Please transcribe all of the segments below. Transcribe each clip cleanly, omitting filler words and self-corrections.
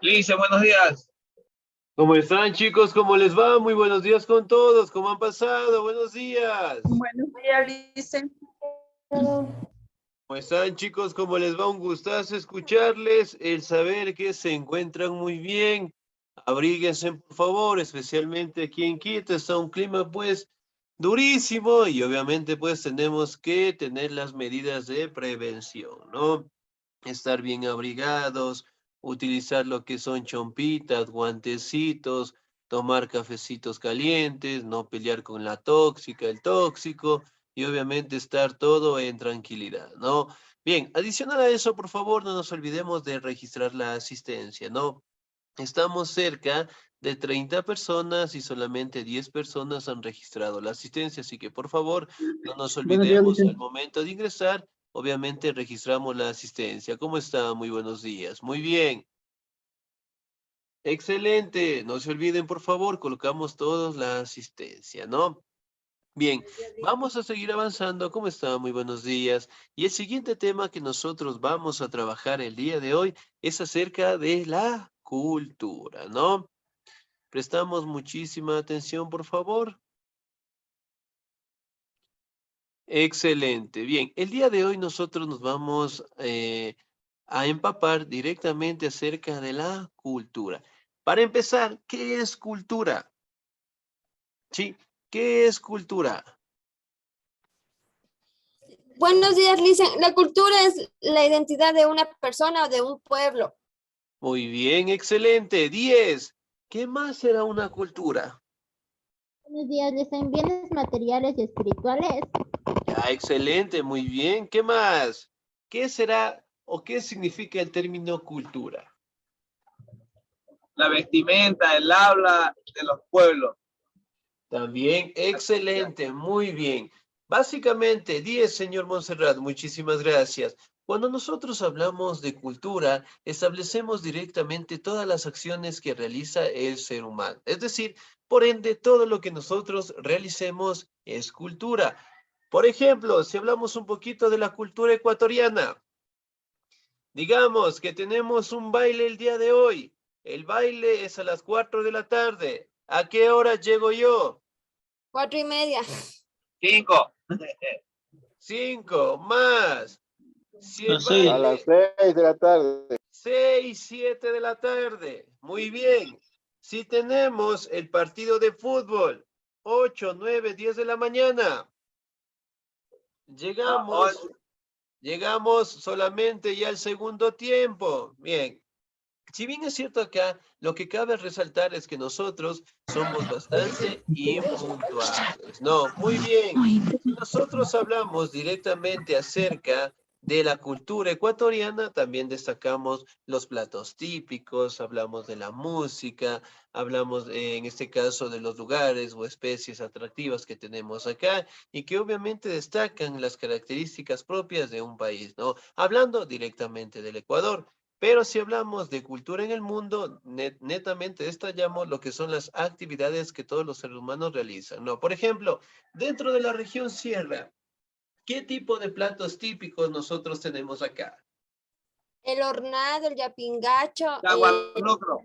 Lice, buenos días. ¿Cómo están, chicos? ¿Cómo les va? Muy buenos días con todos. ¿Cómo han pasado? Buenos días. Buenos días, Lice. ¿Cómo están, chicos? ¿Cómo les va? Un gustazo escucharles, el saber que se encuentran muy bien. Abríguense, por favor, especialmente aquí en Quito. Está un clima, pues, durísimo y obviamente, pues, tenemos que tener las medidas de prevención, ¿no? Estar bien abrigados, utilizar lo que son chompitas, guantecitos, tomar cafecitos calientes, no pelear con la tóxica, el tóxico, y obviamente estar todo en tranquilidad, ¿no? Bien, adicional a eso, por favor, no nos olvidemos de registrar la asistencia, ¿no? Estamos cerca de 30 personas y solamente 10 personas han registrado la asistencia, así que por favor no nos Buenos días, olvidemos al Vicente. momento de ingresar, obviamente registramos la asistencia. ¿Cómo está? Muy buenos días. Muy bien. Excelente. No se olviden, por favor, colocamos todos la asistencia, ¿no? Bien, vamos a seguir avanzando. ¿Cómo está? Muy buenos días. Y el siguiente tema que nosotros vamos a trabajar el día de hoy es acerca de la cultura, ¿no? Prestamos muchísima atención, por favor. Excelente. Bien, el día de hoy nosotros nos vamos a empapar directamente acerca de la cultura. Para empezar, ¿qué es cultura? Sí, ¿qué es cultura? Buenos días, Lice. La cultura es la identidad de una persona o de un pueblo. Muy bien, excelente. 10. ¿Qué más será una cultura? Buenos días, les en bienes materiales y espirituales. Ya, excelente, muy bien. ¿Qué más? ¿Qué será o qué significa el término cultura? La vestimenta, el habla de los pueblos. También, excelente, muy bien. Básicamente, 10, señor Montserrat, muchísimas gracias. Cuando nosotros hablamos de cultura, establecemos directamente todas las acciones que realiza el ser humano. Es decir, por ende, todo lo que nosotros realicemos es cultura. Por ejemplo, si hablamos un poquito de la cultura ecuatoriana, digamos que tenemos un baile el día de hoy. El baile es a las 4 de la tarde. ¿A qué hora llego yo? 4:30. 5. 5 más. Si el A las baile, 6 de la tarde. 6, 7 de la tarde. Muy bien. Si tenemos el partido de fútbol, 8, 9, 10 de la mañana. Llegamos solamente ya al segundo tiempo. Bien. Si bien es cierto acá, lo que cabe resaltar es que nosotros somos bastante impuntuales. No, muy bien. Si nosotros hablamos directamente acerca de la cultura ecuatoriana, también destacamos los platos típicos, hablamos de la música, hablamos en este caso de los lugares o especies atractivas que tenemos acá y que obviamente destacan las características propias de un país, ¿no? Hablando directamente del Ecuador. Pero si hablamos de cultura en el mundo, netamente destacamos lo que son las actividades que todos los seres humanos realizan, ¿no? Por ejemplo, dentro de la región sierra, ¿qué tipo de platos típicos nosotros tenemos acá? El hornado, el yapingacho, Agualocro.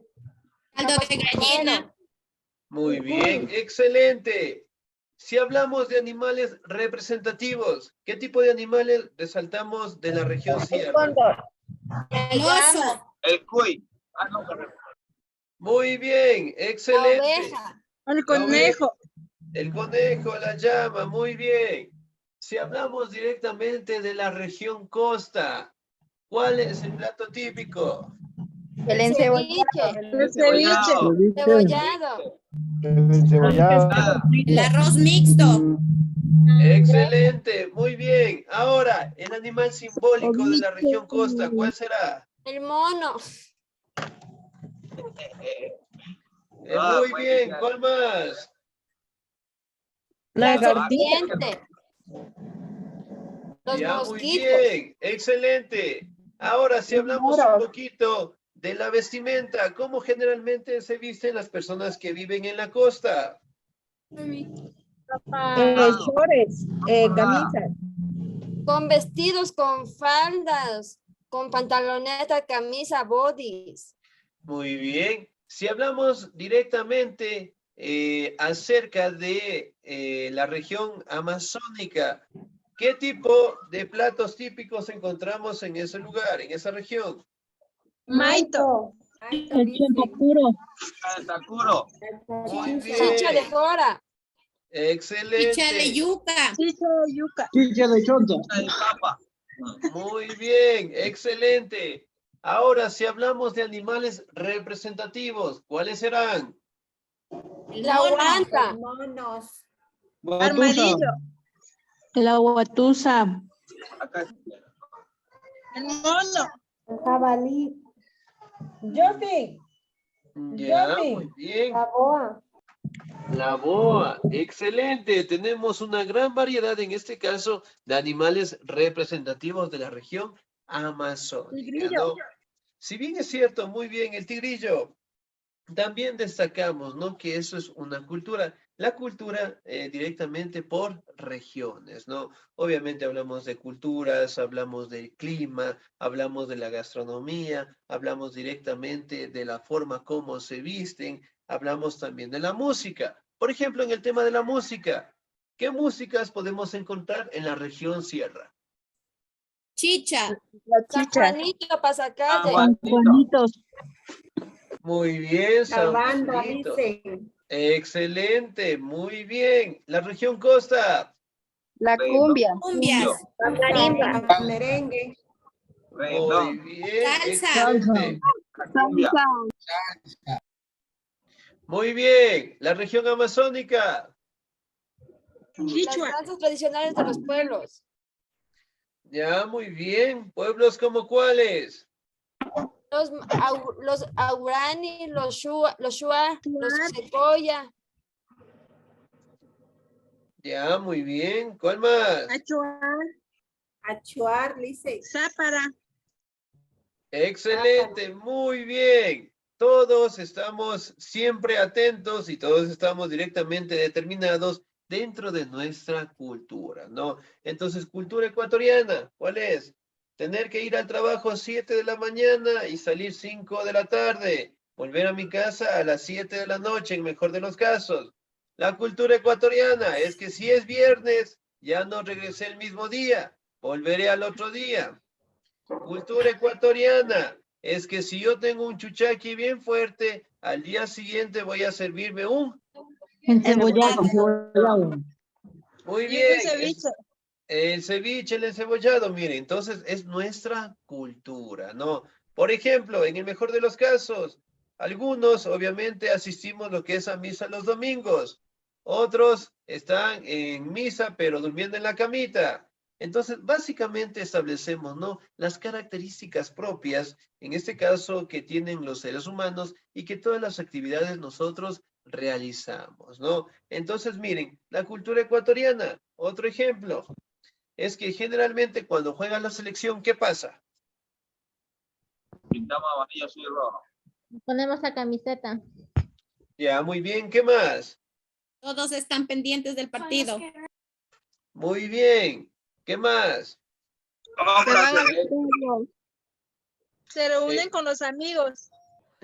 caldo de gallina. Muy bien, excelente. Si hablamos de animales representativos, ¿qué tipo de animales resaltamos de la región sierra? El oso. El cuy. No, Muy bien, La excelente. oveja. El La oveja, conejo. el conejo, la llama, muy bien. Si hablamos directamente de la región costa, ¿cuál es el plato típico? El Ceviche. El ceviche. Cebollado. El cebollado. El arroz mixto. Excelente, muy bien. Ahora, el animal simbólico de la región costa, ¿cuál será? El mono. Muy bien, ¿cuál más? La serpiente. Los Ya, muy mosquitos. bien, excelente. Ahora, si hablamos un poquito de la vestimenta, ¿cómo generalmente se visten las personas que viven en la costa? Chores, camisas. Con vestidos, con faldas. con pantaloneta, camisa, bodys. Muy bien. Si hablamos directamente acerca de la región amazónica, ¿qué tipo de platos típicos encontramos en ese lugar, en esa región? Maito. Takuro. Muy Chicha de bien. jora. Excelente. yuca. Chicha de chonta. De papa. Muy bien. Excelente. Ahora, si hablamos de animales representativos, ¿cuáles serán? La guanta. Monos. Armadillo. El aguatusa. Acá. El mono. El jabalí, Yopi. Ya, Yopi. muy bien. la boa, La boa, excelente. Tenemos una gran variedad, en este caso, de animales representativos de la región amazónica, ¿no? Si bien es cierto, muy bien, el tigrillo, también destacamos, ¿no? Que eso es una cultura. La cultura directamente por regiones, ¿no? Obviamente hablamos de culturas, hablamos del clima, hablamos de la gastronomía, hablamos directamente de la forma como se visten, hablamos también de la música. Por ejemplo, en el tema de la música, ¿qué músicas podemos encontrar en la región sierra? Chicha. San Juanito, pasacalle. Juanitos. Muy bien, San banda, Juanito. dicen. Excelente, muy bien. La región costa. La cumbia. Cumbias. La marimba. Merengue. Muy Reggaetón. bien, Salsa. excelente. La cumbia. Muy bien. La región amazónica. Las danzas tradicionales de los pueblos. Ya, muy bien. ¿Pueblos como cuáles? Los Aurani, los Shua, los Secoya. Ya, muy bien. ¿Cuál más? Achuar, dice. Zápara. Excelente, muy bien. Todos estamos siempre atentos y todos estamos directamente determinados dentro de nuestra cultura, ¿no? Entonces, cultura ecuatoriana, ¿cuál es? Tener que ir al trabajo a 7 de la mañana y salir 5 de la tarde. Volver a mi casa a las 7 de la noche, en mejor de los casos. La cultura ecuatoriana es que si es viernes, ya no regresé el mismo día, volveré al otro día. Cultura ecuatoriana es que si yo tengo un chuchaqui bien fuerte, al día siguiente voy a servirme un... Encebollado. Muy bien. El ceviche, el encebollado, mire, entonces es nuestra cultura, ¿no? Por ejemplo, en el mejor de los casos, algunos obviamente asistimos lo que es a misa los domingos, otros están en misa pero durmiendo en la camita. Entonces, básicamente establecemos, ¿no? Las características propias, en este caso, que tienen los seres humanos y que todas las actividades nosotros realizamos, ¿no? Entonces, miren, la cultura ecuatoriana, otro ejemplo, es que generalmente cuando juega la selección, ¿qué pasa? Pintamos amarillo, azul y rojo. ponemos la camiseta. Ya, muy bien, ¿qué más? Todos están pendientes del partido. Muy bien, ¿qué más? Se reúnen con los amigos.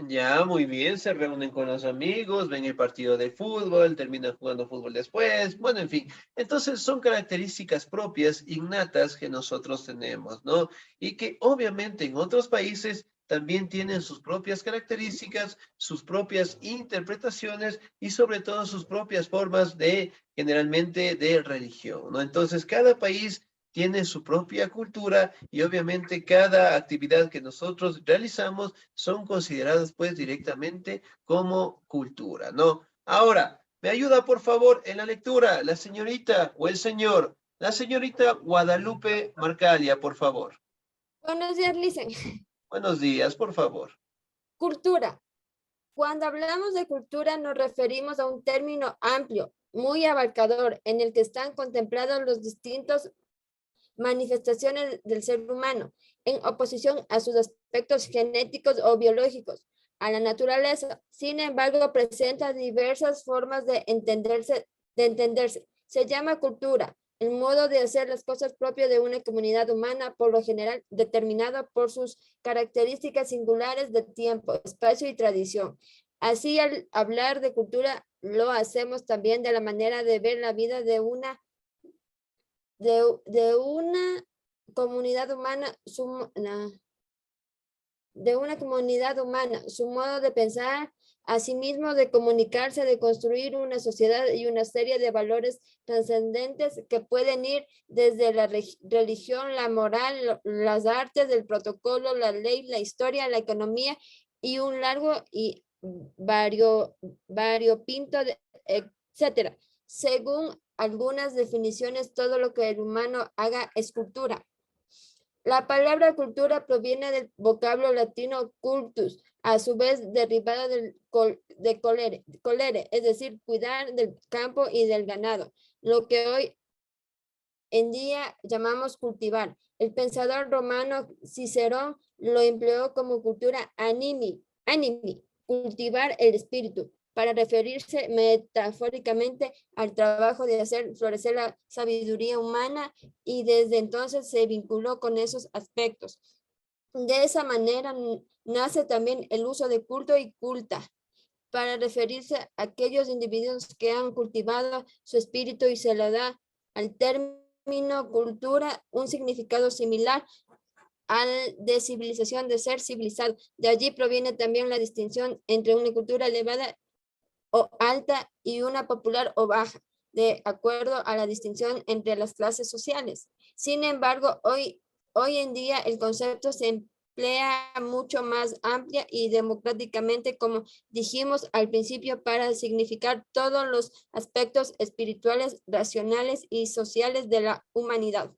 Ya, muy bien, se reúnen con los amigos, ven el partido de fútbol, terminan jugando fútbol después, bueno, en fin. Entonces son características propias, innatas que nosotros tenemos, ¿no? Y que obviamente en otros países también tienen sus propias características, sus propias interpretaciones y sobre todo sus propias formas de, generalmente, de religión, ¿no? Entonces cada país tiene su propia cultura y obviamente cada actividad que nosotros realizamos son consideradas pues directamente como cultura, ¿no? Ahora, me ayuda por favor en la lectura la señorita o el señor, la señorita Guadalupe Marcalia, por favor. Buenos días, Licen. Buenos días, por favor. Cultura. Cuando hablamos de cultura nos referimos a un término amplio, muy abarcador, en el que están contemplados los distintos manifestaciones del ser humano, en oposición a sus aspectos genéticos o biológicos, a la naturaleza. Sin embargo, presenta diversas formas de entenderse. Se llama cultura el modo de hacer las cosas propio de una comunidad humana, por lo general determinado por sus características singulares de tiempo, espacio y tradición. Así, al hablar de cultura, lo hacemos también de la manera de ver la vida de una comunidad humana, su modo de pensar, asimismo de comunicarse, de construir una sociedad y una serie de valores trascendentes que pueden ir desde la religión, la moral, las artes, el protocolo, la ley, la historia, la economía y un largo y variopinto, etcétera. Según algunas definiciones, todo lo que el humano haga es cultura. La palabra cultura proviene del vocablo latino cultus, a su vez derivado de colere, es decir, cuidar del campo y del ganado, lo que hoy en día llamamos cultivar. El pensador romano Cicerón lo empleó como cultura animi, cultivar el espíritu, para referirse metafóricamente al trabajo de hacer florecer la sabiduría humana, y desde entonces se vinculó con esos aspectos. De esa manera nace también el uso de culto y culta, para referirse a aquellos individuos que han cultivado su espíritu, y se le da al término cultura un significado similar al de civilización, de ser civilizado. De allí proviene también la distinción entre una cultura elevada o alta y una popular o baja, de acuerdo a la distinción entre las clases sociales. Sin embargo, hoy en día el concepto se emplea mucho más amplia y democráticamente, como dijimos al principio, para significar todos los aspectos espirituales, racionales y sociales de la humanidad.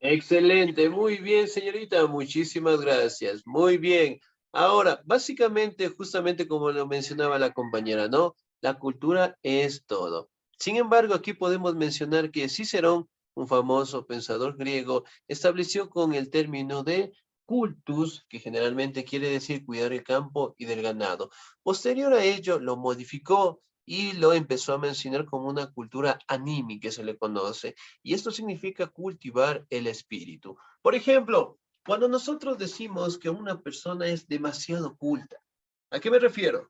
Excelente, muy bien, señorita, muchísimas gracias. Muy bien. Ahora, básicamente, justamente como lo mencionaba la compañera, ¿no? La cultura es todo. Sin embargo, aquí podemos mencionar que Cicerón, un famoso pensador griego, estableció con el término de cultus, que generalmente quiere decir cuidar el campo y del ganado. Posterior a ello, lo modificó y lo empezó a mencionar como una cultura animi, que se le conoce. Y esto significa cultivar el espíritu. Por ejemplo, cuando nosotros decimos que una persona es demasiado culta, ¿a qué me refiero?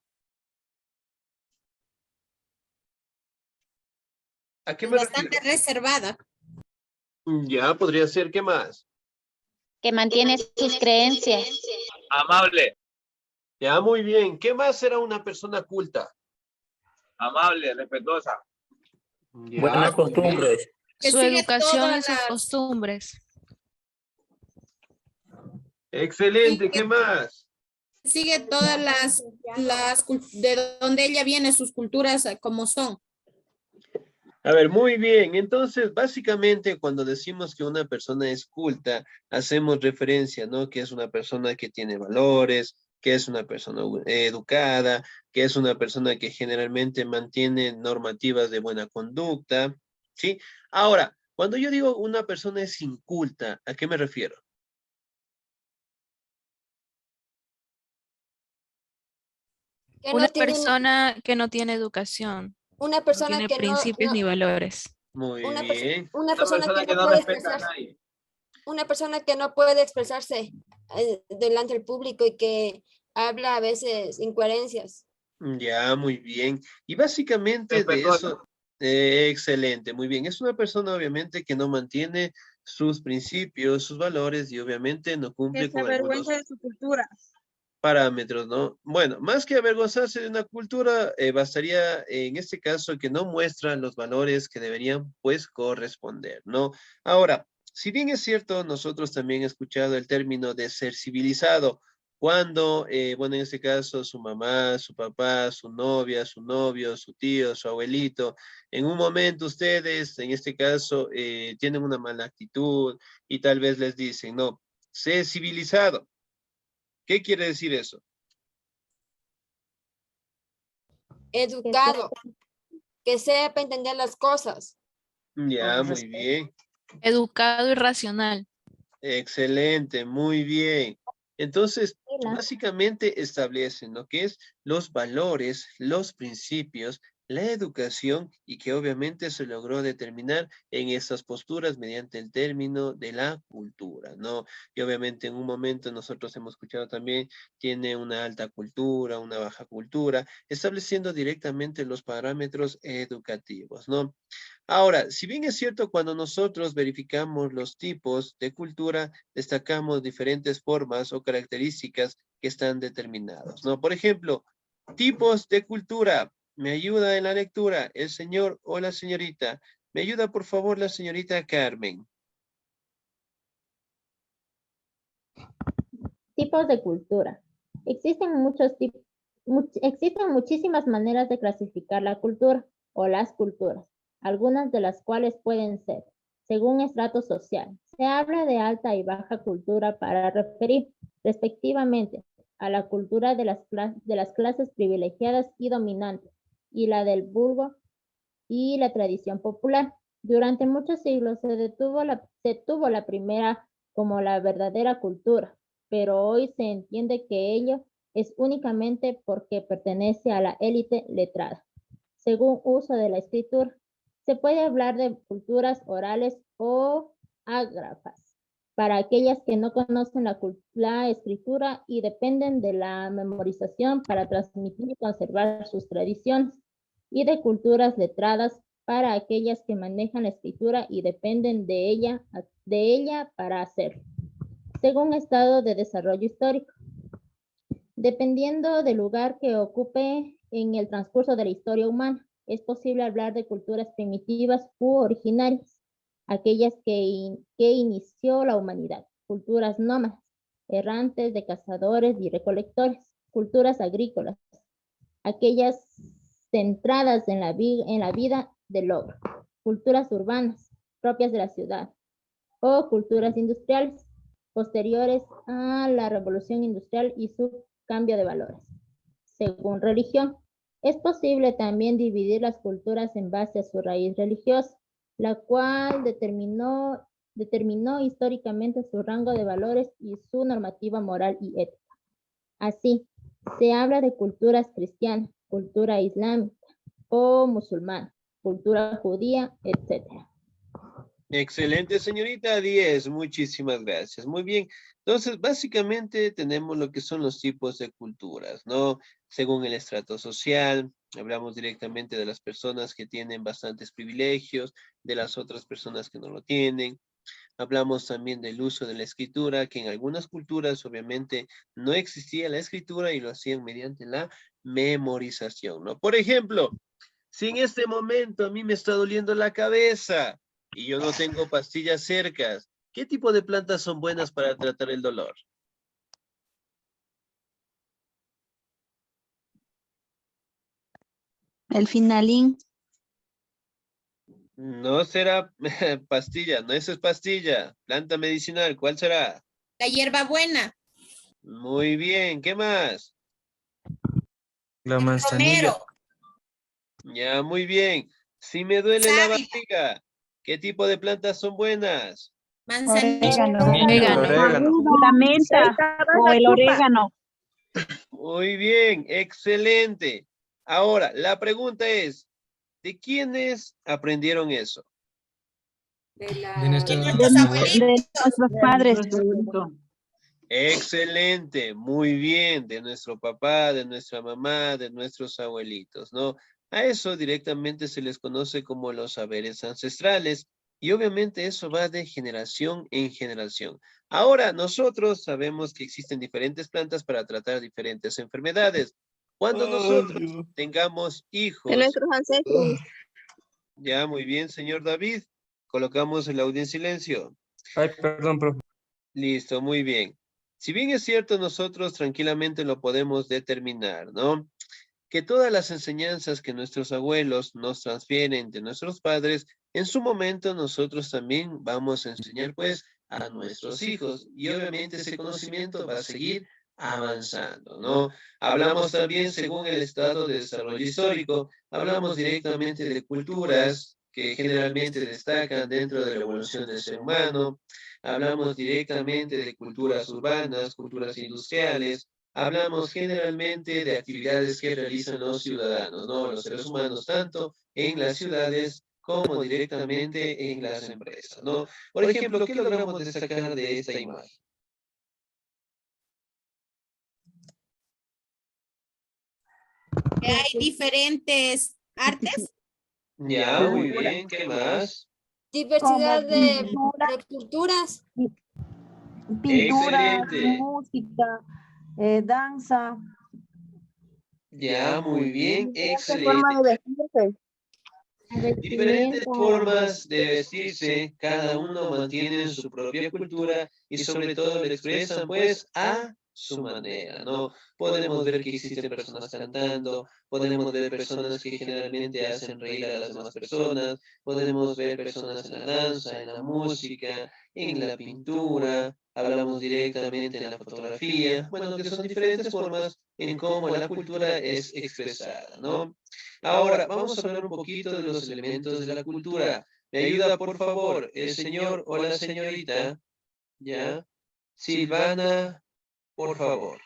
¿A qué me refiero? Bastante reservada. Ya, podría ser, ¿qué más? Que mantiene sus creencias. Amable, Ya, muy bien. ¿Qué más será una persona culta? amable, respetuosa. Ya, Buenas muy bien. costumbres. Que Su sigue educación todas y sus las- costumbres. Excelente, ¿qué más? sigue todas de donde ella viene, sus culturas como son. A ver, muy bien. Entonces, básicamente, cuando decimos que una persona es culta, hacemos referencia, ¿no? Que es una persona que tiene valores, que es una persona educada, que es una persona que generalmente mantiene normativas de buena conducta, ¿sí? Ahora, cuando yo digo una persona es inculta, ¿a qué me refiero? Que Una no tiene- persona que no tiene educación, una no persona tiene que principios ni valores. Muy una bien. una Una persona persona que que no no puede respeta a expresarse, nadie. una persona que no puede expresarse delante del público, y que habla a veces incoherencias. Ya, muy bien. Y básicamente de Respetuosa. eso, excelente, muy bien. Es una persona obviamente que no mantiene sus principios, sus valores y obviamente no Que cumple se con algunos avergüenza de su cultura. parámetros, ¿no? Bueno, más que avergonzarse de una cultura, bastaría en este caso que no muestran los valores que deberían pues corresponder, ¿no? Ahora, si bien es cierto, nosotros también hemos escuchado el término de ser civilizado, cuando, bueno, en este caso su mamá, su papá, su novia, su novio, su tío, su abuelito, en un momento ustedes, en este caso, tienen una mala actitud y tal vez les dicen, no, sé civilizado. ¿Qué quiere decir eso? Educado, que sepa entender las cosas. Ya, muy bien. Educado y racional. Excelente, muy bien. Entonces, básicamente establecen lo que es los valores, los principios, la educación y que obviamente se logró determinar en esas posturas mediante el término de la cultura, ¿no? Y obviamente en un momento nosotros hemos escuchado también, tiene una alta cultura, una baja cultura, estableciendo directamente los parámetros educativos, ¿no? Ahora, si bien es cierto, cuando nosotros verificamos los tipos de cultura, destacamos diferentes formas o características que están determinados, ¿no? Por ejemplo, tipos de cultura. Me ayuda en la lectura el señor o la señorita. Me ayuda, por favor, la señorita Carmen. Tipos de cultura. Existen existen muchísimas maneras de clasificar la cultura o las culturas, algunas de las cuales pueden ser, según estrato social. Se habla de alta y baja cultura para referir, respectivamente, a la cultura de las clases privilegiadas y dominantes, y la del vulgo y la tradición popular. Durante muchos siglos se tuvo la primera como la verdadera cultura, pero hoy se entiende que ello es únicamente porque pertenece a la élite letrada. Según uso de la escritura, se puede hablar de culturas orales o ágrafas, para aquellas que no conocen la escritura y dependen de la memorización para transmitir y conservar sus tradiciones, y de culturas letradas para aquellas que manejan la escritura y dependen de ella para hacerlo, según estado de desarrollo histórico. Dependiendo del lugar que ocupe en el transcurso de la historia humana, es posible hablar de culturas primitivas u originarias, aquellas que inició la humanidad, culturas nómadas, errantes de cazadores y recolectores, culturas agrícolas, aquellas centradas en la vida del hombre, culturas urbanas, propias de la ciudad, o culturas industriales, posteriores a la revolución industrial y su cambio de valores. Según religión, es posible también dividir las culturas en base a su raíz religiosa, la cual determinó históricamente su rango de valores y su normativa moral y ética. Así, se habla de culturas cristianas, cultura islámica o musulmana, cultura judía, etc. Excelente, señorita 10. Muchísimas gracias. Muy bien. Entonces, básicamente tenemos lo que son los tipos de culturas, ¿no? Según el estrato social, hablamos directamente de las personas que tienen bastantes privilegios, de las otras personas que no lo tienen. Hablamos también del uso de la escritura, que en algunas culturas obviamente no existía la escritura y lo hacían mediante la memorización, ¿no? Por ejemplo, si en este momento a mí me está doliendo la cabeza y yo no tengo pastillas cerca, ¿qué tipo de plantas son buenas para tratar el dolor? El finalín. No será pastilla, no, eso es pastilla. Planta medicinal, ¿cuál será? La hierbabuena. Muy bien, ¿qué más? La manzanilla. Romero. Ya, muy bien. Si me duele la Sábila. barriga, ¿qué tipo de plantas son buenas? Manzanilla. Orégano. La menta o el orégano. Muy bien, excelente. Ahora, la pregunta es, ¿de quiénes aprendieron eso? De nuestros De nuestros abuelitos. De nuestros padres. Excelente, muy bien, de nuestro papá, de nuestra mamá, de nuestros abuelitos, ¿no? A eso directamente se les conoce como los saberes ancestrales y obviamente eso va de generación en generación. Ahora nosotros sabemos que existen diferentes plantas para tratar diferentes enfermedades. Cuando nosotros tengamos hijos, De nuestros ancestros. ya muy bien, señor David, colocamos el audio en silencio. Ay, perdón, profe. Listo, muy bien. Si bien es cierto, nosotros tranquilamente lo podemos determinar, ¿no? Que todas las enseñanzas que nuestros abuelos nos transfieren de nuestros padres, en su momento nosotros también vamos a enseñar pues a nuestros hijos y obviamente ese conocimiento va a seguir avanzando, ¿no? Hablamos también según el estado de desarrollo histórico, hablamos directamente de culturas que generalmente destacan dentro de la evolución del ser humano, hablamos directamente de culturas urbanas, culturas industriales, hablamos generalmente de actividades que realizan los ciudadanos, ¿no? Los seres humanos, tanto en las ciudades como directamente en las empresas, ¿no? Por ejemplo, ¿qué logramos destacar de esta imagen? Que hay diferentes artes. Ya, muy bien, ¿qué más? Diversidad de culturas. Pintura, Excelente. música, danza. Ya, muy bien, excelente. Forma de vestirse. Diferentes formas de vestirse, cada uno mantiene su propia cultura y sobre todo le expresan pues a su manera, ¿no? Podemos ver que existen personas cantando, podemos ver personas que generalmente hacen reír a las demás personas, podemos ver personas en la danza, en la música, en la pintura, hablamos directamente en la fotografía, bueno, que son diferentes formas en cómo la cultura es expresada, ¿no? Ahora, vamos a hablar un poquito de los elementos de la cultura. ¿Me ayuda, por favor, el señor o la señorita? ¿Ya? Silvana, por favor.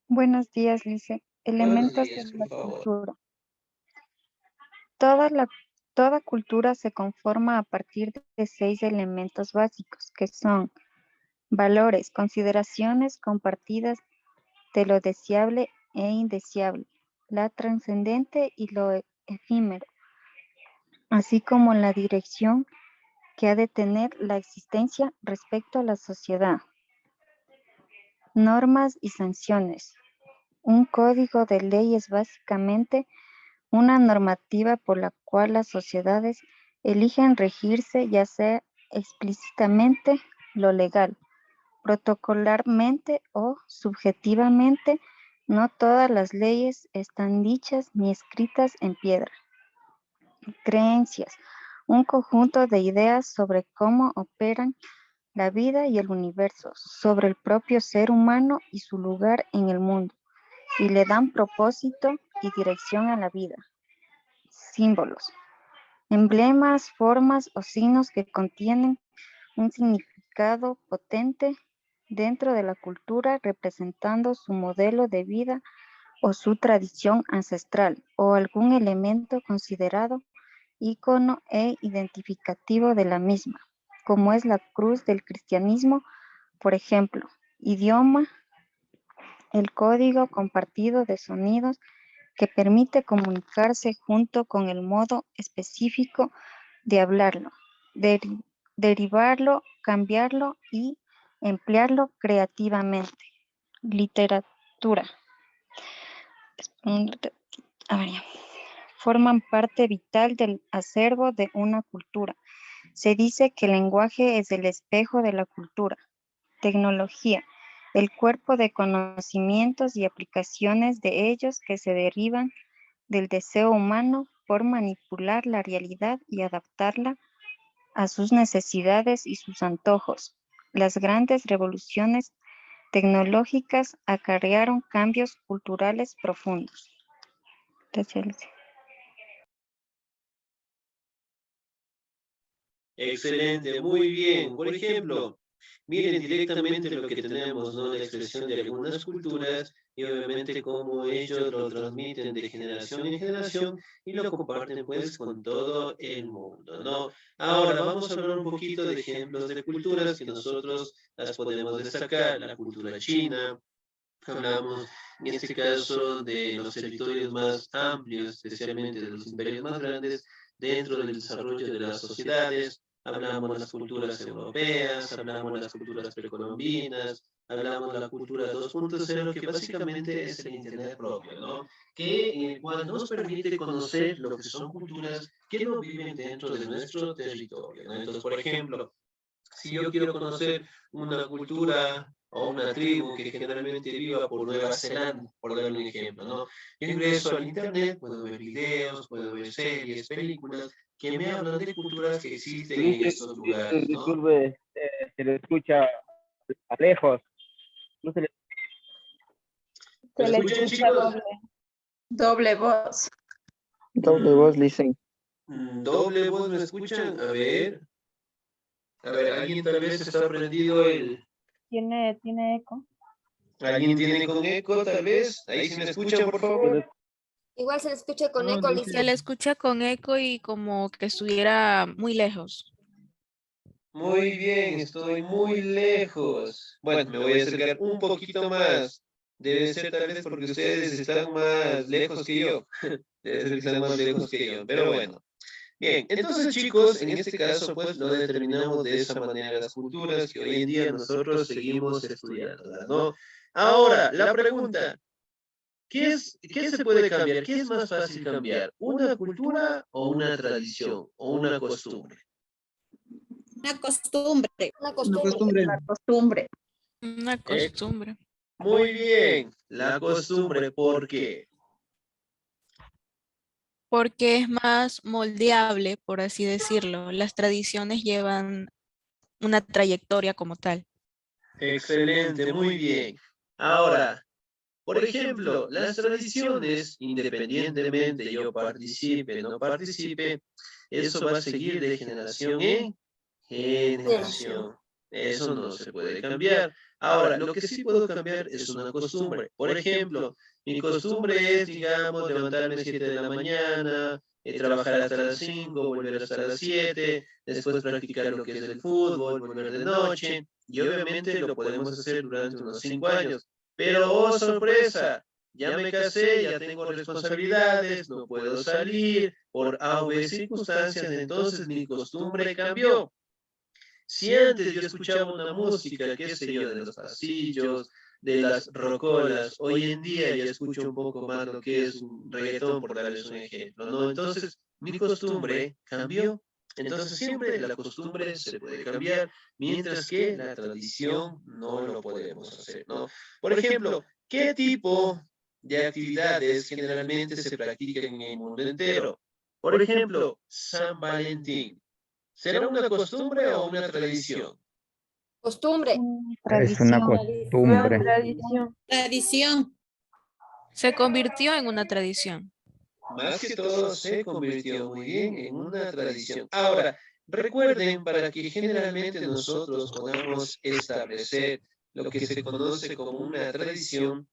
Buenos días, Lice. Buenos Elementos días, de la por favor. cultura. Toda cultura se conforma a partir de 6 elementos básicos, que son valores, consideraciones compartidas de lo deseable e indeseable, la trascendente y lo efímero, así como la dirección que ha de tener la existencia respecto a la sociedad. Normas y sanciones. Un código de ley es básicamente una normativa por la cual las sociedades eligen regirse, ya sea explícitamente lo legal, protocolarmente o subjetivamente. No todas las leyes están dichas ni escritas en piedra. Creencias, un conjunto de ideas sobre cómo operan la vida y el universo, sobre el propio ser humano y su lugar en el mundo, y le dan propósito y dirección a la vida. Símbolos, emblemas, formas o signos que contienen un significado potente dentro de la cultura, representando su modelo de vida o su tradición ancestral, o algún elemento considerado ícono e identificativo de la misma, como es la cruz del cristianismo, por ejemplo. Idioma, el código compartido de sonidos que permite comunicarse junto con el modo específico de hablarlo, derivarlo, cambiarlo y emplearlo creativamente. Literatura. A ver, ya. Forman parte vital del acervo de una cultura. Se dice que el lenguaje es el espejo de la cultura. Tecnología, el cuerpo de conocimientos y aplicaciones de ellos que se derivan del deseo humano por manipular la realidad y adaptarla a sus necesidades y sus antojos. Las grandes revoluciones tecnológicas acarrearon cambios culturales profundos. Gracias. Excelente, muy bien. Por ejemplo, miren directamente lo que tenemos, ¿no? La expresión de algunas culturas y obviamente cómo ellos lo transmiten de generación en generación y lo comparten pues con todo el mundo, ¿no? Ahora vamos a hablar un poquito de ejemplos de culturas que nosotros las podemos destacar. La cultura china, hablamos en este caso de los territorios más amplios, especialmente de los imperios más grandes, dentro del desarrollo de las sociedades. Hablamos de las culturas europeas, hablamos de las culturas precolombinas, hablamos de la cultura 2.0, que básicamente es el Internet propio, ¿no? Que cual nos permite conocer lo que son culturas que no viven dentro de nuestro territorio, ¿no? Entonces, por ejemplo, si yo quiero conocer una cultura o una tribu que generalmente viva por Nueva Zelanda, por darle un ejemplo, ¿no? Yo ingreso al internet, puedo ver videos, puedo ver series, películas que me hablan de culturas que existen en estos lugares, ¿no? Disculpe, se le escucha a lejos. No se le... ¿Me escuchan, chicos? Doble voz. Doble voz, dicen. Doble voz, ¿me escuchan? A ver, alguien tal vez está prendido el... ¿Tiene eco? ¿Alguien tiene con eco, tal vez? Ahí sí me escuchan, por favor. Igual se le escucha con eco, Se Alicia. le escucha con eco y como que estuviera muy lejos. Muy bien, estoy muy lejos. Bueno, me voy a acercar un poquito más. Debe ser tal vez porque ustedes están más lejos que yo. Debe ser que están más lejos que yo, pero bueno. Bien, entonces chicos, en este caso pues lo determinamos de esa manera las culturas que hoy en día nosotros seguimos estudiando, ¿no? Ahora, la pregunta, ¿qué se puede cambiar? ¿Qué es más fácil cambiar? ¿Una cultura o una tradición o una costumbre? Una costumbre. Una Una costumbre. costumbre. La costumbre. Una costumbre. Muy bien, la costumbre, ¿por qué? Porque es más moldeable, por así decirlo. Las tradiciones llevan una trayectoria como tal. Excelente, muy bien. Ahora, por ejemplo, las tradiciones, independientemente yo participe o no participe, eso va a seguir de generación en generación. Eso no se puede cambiar. Ahora, lo que sí puedo cambiar es una costumbre. Por ejemplo, mi costumbre es, digamos, levantarme a 7 de la mañana, trabajar hasta las 5, volver hasta las 7, después practicar lo que es el fútbol, volver de noche, y obviamente lo podemos hacer durante unos 5 años. Pero, oh sorpresa, ya me casé, ya tengo responsabilidades, no puedo salir, por A o B circunstancias, entonces mi costumbre cambió. Si antes yo escuchaba una música, qué sé yo, de los pasillos, de las rocolas, hoy en día ya escucho un poco más lo que es un reggaetón, por darles un ejemplo, ¿no? Entonces, mi costumbre cambió. Entonces, siempre la costumbre se puede cambiar, mientras que la tradición no lo podemos hacer, ¿no? Por ejemplo, ¿qué tipo de actividades generalmente se practican en el mundo entero? Por ejemplo, San Valentín. ¿Será una costumbre o una tradición? Costumbre. Es una costumbre. Tradición. Se convirtió en una tradición. Más que todo se convirtió muy bien en una tradición. Ahora, recuerden, para que generalmente nosotros podamos establecer lo que se conoce como una tradición,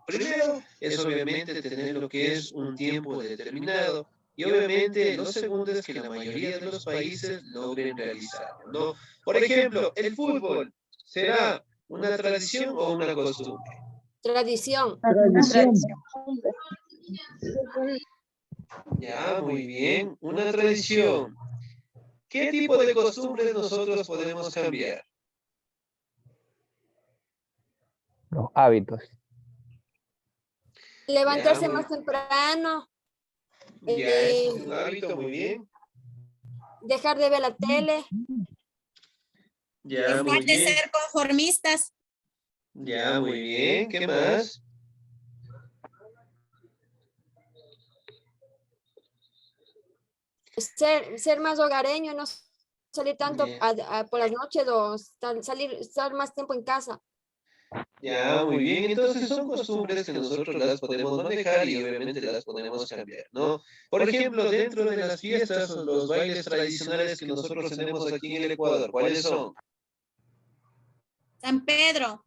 primero es obviamente tener lo que es un tiempo determinado y obviamente lo segundo es que la mayoría de los países logren realizarlo, ¿no? Por ejemplo, el fútbol, ¿será una tradición o una costumbre? Tradición. Tradición. Ya, muy bien, una tradición. ¿Qué tipo de costumbres nosotros podemos cambiar? Los hábitos. Levantarse Ya, más temprano. Ya, es un hábito, muy bien. Dejar de ver la tele. Ya, muy Dejar de bien. ser conformistas. Ya, muy bien. ¿Qué más? Ser más hogareño, no salir tanto Bien. por las noches o estar más tiempo en casa. Ya, muy bien. Entonces son costumbres que nosotros las podemos manejar y obviamente las podemos cambiar, ¿no? Por ejemplo, dentro de las fiestas o los bailes tradicionales que nosotros tenemos aquí en el Ecuador, ¿cuáles son? San Pedro.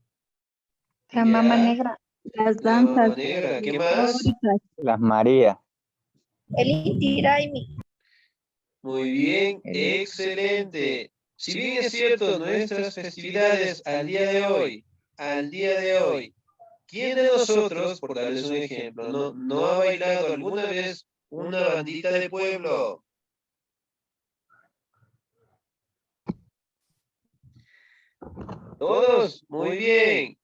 La mama negra. Las La Mama danzas Negra. ¿Qué más? históricas. Las Marías. El Inti Raymi. Muy bien, excelente. Si bien es cierto, nuestras festividades al día de hoy, ¿quién de nosotros, por darles un ejemplo, no ha bailado alguna vez una bandita de pueblo? Todos, muy bien.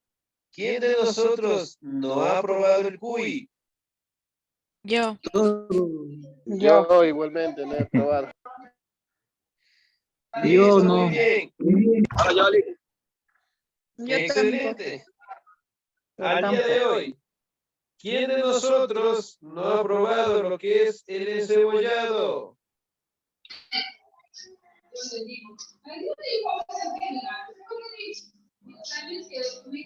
¿Quién de nosotros no ha probado el cuy? Yo. Yo igualmente no he probado. Listo, no. muy bien. Ahora yo, Ali. Yo Excelente. Al día de hoy, ¿quién de nosotros no ha probado lo que es el encebollado?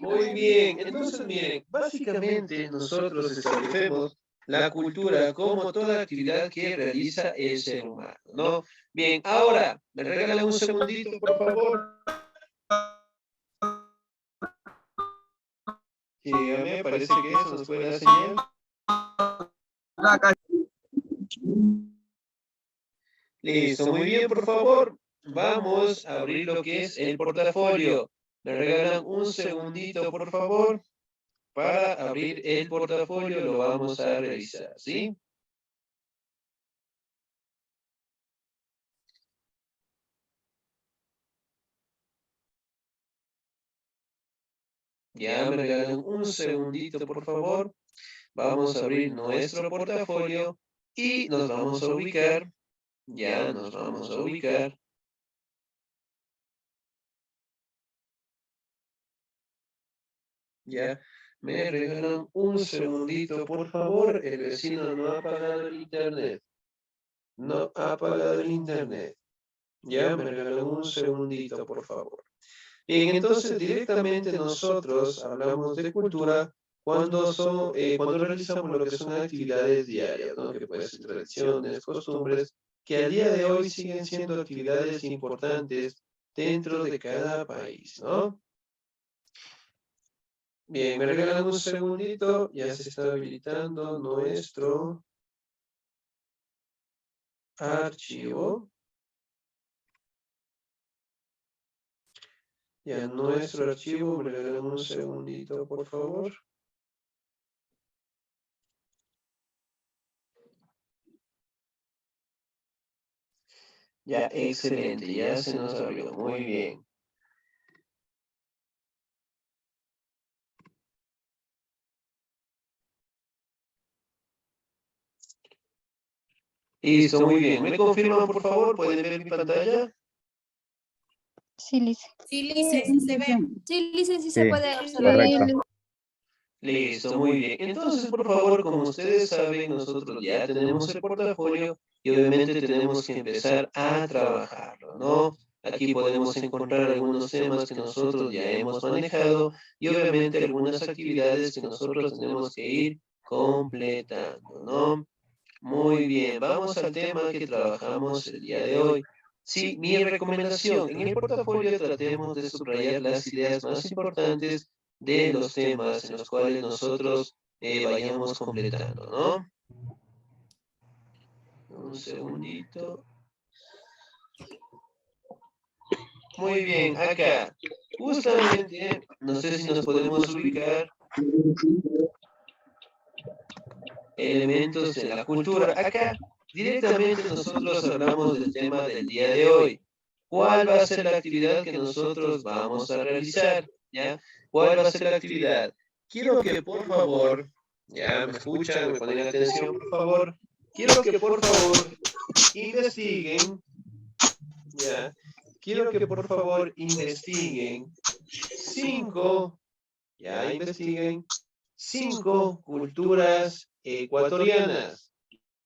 Muy bien, entonces miren, básicamente nosotros establecemos la cultura como toda actividad que realiza el ser humano, ¿no? Bien, ahora, ¿me regalan un segundito, por favor? Sí, a mí me parece que eso nos puede dar señal. Listo, muy bien, por favor. Vamos a abrir lo que es el portafolio. Me regalan un segundito, por favor, para abrir el portafolio. Lo vamos a revisar, ¿sí? Ya me regalan un segundito, por favor. Vamos a abrir nuestro portafolio y nos vamos a ubicar. Ya nos vamos a ubicar. Ya, me regalan un segundito, por favor. El vecino no ha apagado el internet. No ha apagado el internet. Ya, me regalan un segundito, por favor. Bien, entonces directamente nosotros hablamos de cultura cuando realizamos lo que son actividades diarias, ¿no? Que pueden ser tradiciones, costumbres, que al día de hoy siguen siendo actividades importantes dentro de cada país, ¿no? Bien, me regalan un segundito, ya se está habilitando nuestro archivo. Ya nuestro archivo, me regalan un segundito, por favor. Ya, excelente, ya se nos abrió, muy bien. Listo, muy bien. ¿Me confirman, por favor? ¿Pueden ver mi pantalla? Sí, Lice. Sí, Lice, sí se ve. Sí, Lice, sí Sí, se puede observar. correcto. Listo, muy bien. Entonces, por favor, como ustedes saben, nosotros ya tenemos el portafolio y obviamente tenemos que empezar a trabajarlo, ¿no? Aquí podemos encontrar algunos temas que nosotros ya hemos manejado y obviamente algunas actividades que nosotros tenemos que ir completando, ¿no? Muy bien, vamos al tema que trabajamos el día de hoy. Sí, mi recomendación, en el portafolio tratemos de subrayar las ideas más importantes de los temas en los cuales nosotros vayamos completando, ¿no? Un segundito. Muy bien, acá. Justamente, no sé si nos podemos ubicar elementos de la cultura. Acá, directamente nosotros hablamos del tema del día de hoy. ¿Cuál va a ser la actividad que nosotros vamos a realizar? ¿Ya? ¿Cuál va a ser la actividad? Quiero que por favor, ya me escuchan, me ponen atención, por favor. Quiero que por favor investiguen, ya. Quiero que por favor investiguen 5 culturas ecuatorianas.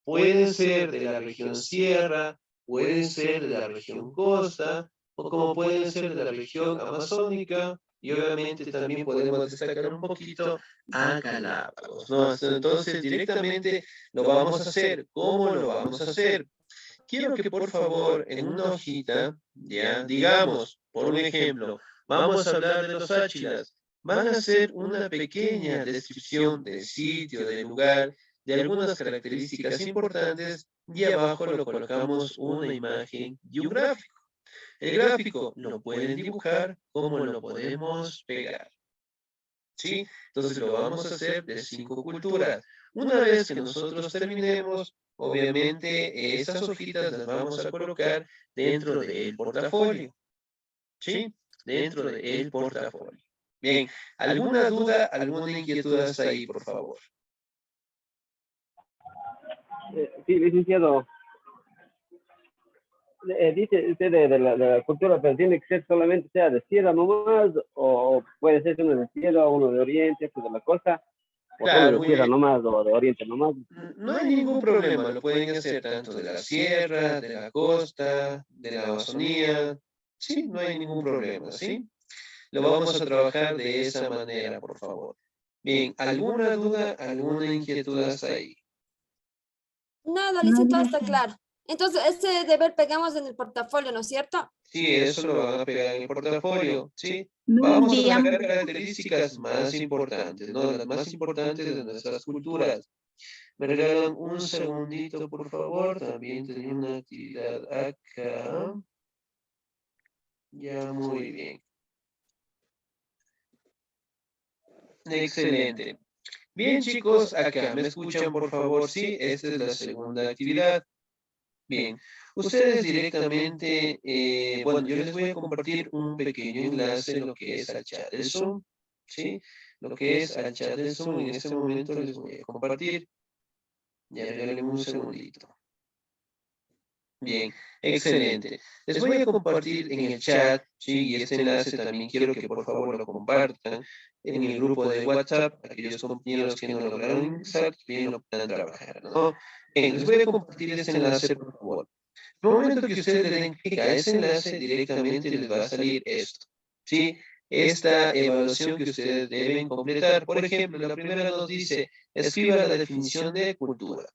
Pueden ser de la región sierra, pueden ser de la región costa, o como pueden ser de la región amazónica, y obviamente también podemos destacar un poquito a Galápagos, ¿no? Entonces, directamente lo vamos a hacer. ¿Cómo lo vamos a hacer? Quiero que por favor, en una hojita, ya, digamos, por un ejemplo, vamos a hablar de los Áchilas. Van a hacer una pequeña descripción del sitio, del lugar, de algunas características importantes y abajo lo colocamos una imagen y un gráfico. El gráfico lo pueden dibujar como lo podemos pegar. ¿Sí? Entonces lo vamos a hacer de 5 culturas. Una vez que nosotros terminemos, obviamente esas hojitas las vamos a colocar dentro del portafolio. ¿Sí? Dentro del portafolio. Bien, ¿alguna duda, alguna inquietud hasta ahí, por favor? Sí, licenciado. Dice usted de la cultura, pero tiene que ser solamente sea de sierra nomás, o puede ser uno de sierra, uno de oriente, pues de la costa, o Claro, solo de muy sierra bien. nomás, o de oriente nomás. No hay ningún problema, lo pueden hacer tanto de la sierra, de la costa, de la Amazonía. Sí, no hay ningún problema, ¿sí? Lo vamos a trabajar de esa manera, por favor. Bien, ¿alguna duda, alguna inquietud hasta ahí? Nada, Lice, todo está claro. Entonces, ese deber pegamos en el portafolio, ¿no es cierto? Sí, eso lo van a pegar en el portafolio, ¿sí? Vamos a sacar características más importantes, ¿no? Las más importantes de nuestras culturas. Me regalan un segundito, por favor. También tenía una actividad acá. Ya, muy bien. Excelente. Bien, chicos, acá, ¿me escuchan, por favor? Sí, esta es la segunda actividad. Bien, ustedes directamente, bueno, yo les voy a compartir un pequeño enlace, lo que es al chat del Zoom, ¿sí? Lo que es al chat del Zoom, en este momento les voy a compartir. Ya, denme un segundito. Bien, excelente. Les voy a compartir en el chat, ¿sí? Y este enlace también quiero que por favor lo compartan en el grupo de WhatsApp, aquellos compañeros que no lograron ingresar, que bien lo puedan trabajar, ¿no? Bien, les voy a compartir este enlace, por favor. En el momento que ustedes le den clic a ese enlace, directamente les va a salir esto, ¿sí? Esta evaluación que ustedes deben completar. Por ejemplo, la primera nos dice, escriba la definición de cultura,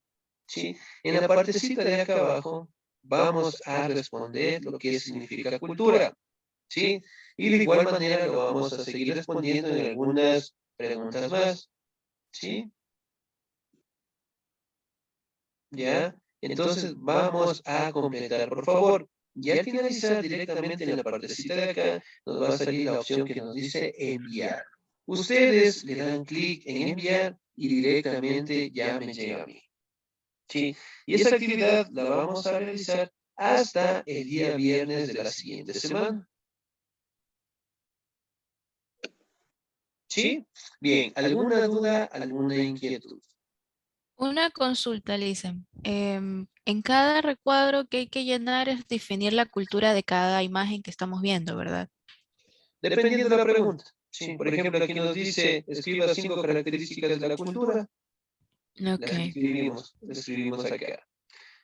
¿sí? En la partecita de acá abajo, vamos a responder lo que significa cultura, ¿sí? Y de igual manera lo vamos a seguir respondiendo en algunas preguntas más, ¿sí? ¿Ya? Entonces vamos a completar, por favor. Y al finalizar directamente en la partecita de acá, nos va a salir la opción que nos dice enviar. Ustedes le dan clic en enviar y directamente ya me llega a mí. ¿Sí? Y esa actividad la vamos a realizar hasta el día viernes de la siguiente semana. ¿Sí? Bien, ¿alguna duda, alguna inquietud? Una consulta, Lisen. En cada recuadro que hay que llenar es definir la cultura de cada imagen que estamos viendo, ¿verdad? Dependiendo de la pregunta. Sí, por ejemplo, aquí nos dice, escriba 5 características de la cultura. Ok. Las escribimos acá.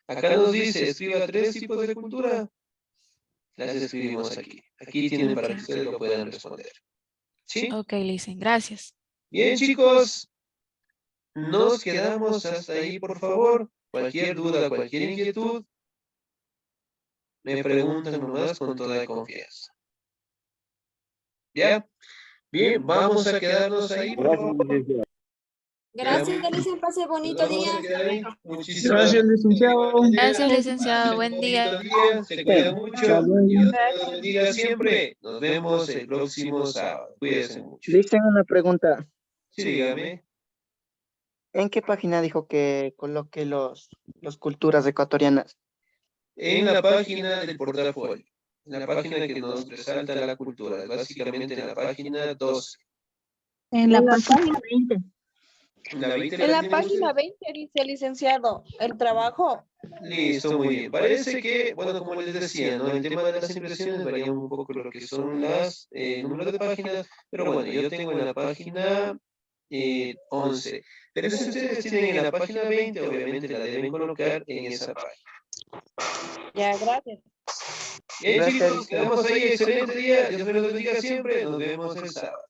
Acá nos dice, escriba 3 tipos de cultura. Las escribimos aquí. Aquí tienen para que ustedes lo puedan responder. ¿Sí? Ok, Lisen, gracias. Bien, chicos. Nos quedamos hasta ahí, por favor. Cualquier duda, cualquier inquietud, me preguntan nomás con toda confianza. ¿Ya? Bien, vamos a quedarnos ahí, por favor. Gracias, Delicia. Pase bonito día. Muchísimas Gracias, licenciado. Gracias, licenciado. Buen día. Se cuida mucho. Dios los bendiga siempre. Nos vemos el próximo sábado. Cuídense mucho. Dicen una pregunta. Sí, dígame. ¿En qué página dijo que coloque los culturas ecuatorianas? En la página del portafolio. En la página que nos resalta la cultura. Básicamente en la página 12. En la página 20. En la 20 En la tienen página ustedes. 20 dice licenciado, el trabajo. Listo, muy bien. Parece que, bueno, como les decía, ¿no? El tema de las impresiones varía un poco lo que son las números de páginas, pero bueno, yo tengo en la página 11. Pero si ustedes tienen en la página 20, obviamente la deben colocar en esa página. Ya, gracias. Bien, chicos, quedamos ahí. Excelente día. Dios me los bendiga siempre. Nos vemos el sábado.